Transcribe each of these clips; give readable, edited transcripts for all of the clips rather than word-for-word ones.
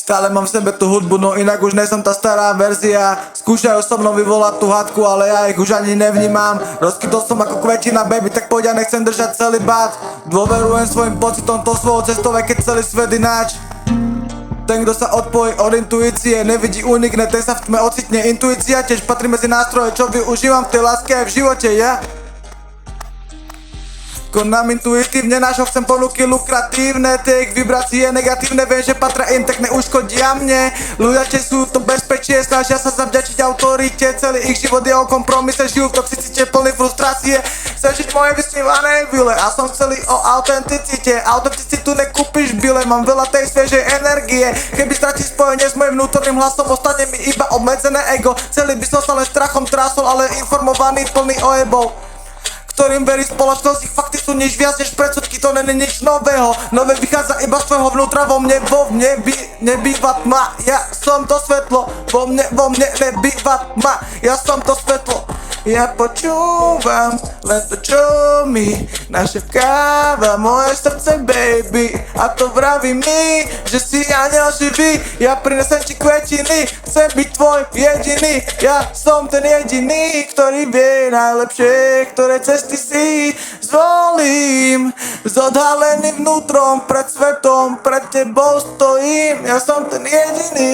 Stále mám v sebe tú hudbu, no inak už nesom tá stará verzia. Skúšajú so mnou vyvolať tú hádku, ale ja ich už ani nevnímam. Rozkytol som ako kvetina, baby, tak poď, ja nechcem držať celý bát. Dôverujem svojim pocitom, to svojou cestou, aj keď celý svet ináč. Ten, kto sa odpojí od intuície, nevidí unikne, ten sa v tme ocitne. Intuícia tiež patrí medzi nástroje, čo využívam v tej láske aj v živote, ja. Konám intuitívne, nášho chcem ponuky lukratívne. Tie ich vibrácie negatívne, viem, že patria im, tak neuškodia mne. Ľudia tiež sú to bezpečie, snažia sa zavďačiť autorite. Celý ich život je o kompromise, žijú v toxicite plný frustrácie. Chcem žiť moje vysmívané vile a som celý o autenticite. Autenticitu nekúpiš bile, mám veľa tej svežej energie. Keby stratíš spojenie s mojim vnútorným hlasom, ostane mi iba obmedzené ego. Celý by som sa len strachom trásol, ale informovaný, plný ojebov, ktorým verí spoločnosť. Ich fakty sú nič viac než predsudky, to není nič nového. Nové vychádza iba z tvojho vnútra, vo mne nebýva tma. Ja som to svetlo, vo mne nebýva tma. Ja som to svetlo. Ja počúvam len to, čo mi našepkáva moje srdce, baby. A to vraví mi, že si aniel živý. Ja prinesem ti kvetiny, chcem byť tvoj jediný. Ja som ten jediný, ktorý vie najlepšie, ktoré cesty si zvolím. Zodhalený vnútrom, pred svetom, pred tebou stojím. Ja som ten jediný,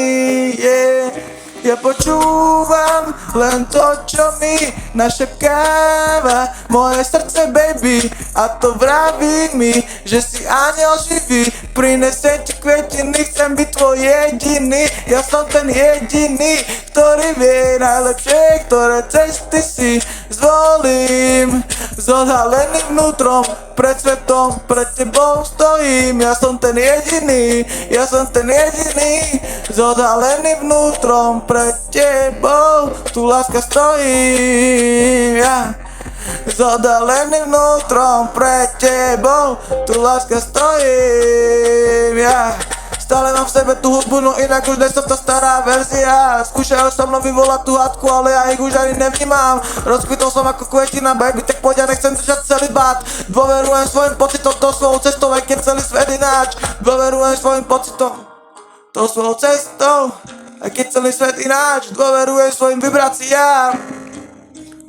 yeah. Ja počúvam len to, čo mi našepkáva moje srdce, baby. A to vraví mi, že si aniel živý. Prinesem ti kvetiny, chcem byť tvoj jediný. Ja som ten jediný, ktorý vie najlepšie, ktoré cesty si zvolím. Zodhalený vnútrom, pred svetom, pred tebou stojím. Ja som ten jediný, ja som ten jediný. Zodhalený vnútrom, pred tebou, tu láska stojí, ja. Zodhalený vnútrom, pred tebou, tu láska stojí, ja. Stále mám v sebe tú hudbu, no inak už nesom tá stará verzia. Skúšajú so mnou vyvolať tú hádku, ale ja ich už ani nevnímam. Rozkvitol som ako kvetina, baby, tak poď, ja nechcem držať celý bát. Dôverujem svojim pocitom, to svojou cestou, aj keď celý svet ináč. Dôverujem svojim pocitom, to svojou cestou, aj keď celý svet ináč. Dôverujem svojim vibráciám,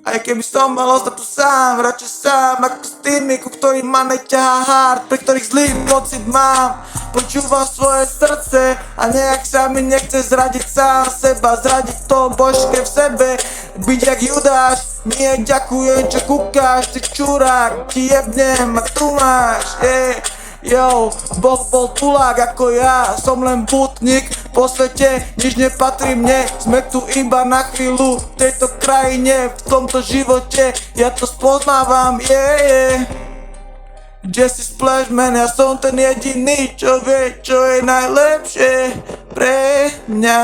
aj keby som mal ostať tu sám, radšej sám ako s tými, ku ktorým ma neťahá hard, pri ktorých zlý pocit mám. Počúvam svoje srdce a nejak sa mi nechce zradiť sám seba, zradiť to božské v sebe, byť jak Judáš. Nie ďakujem, čo kúkáš, ty čurák, ti jebnem a tu máš, yeah. Yo, Boh bol tulák ako ja, som len putník po svete, nič nepatrí mne. Sme tu iba na chvíľu v tejto krajine, v tomto živote, ja to spoznávam, yeah. Jesse Splashman, ja som ten jediný, čo vie, čo je najlepšie pre mňa.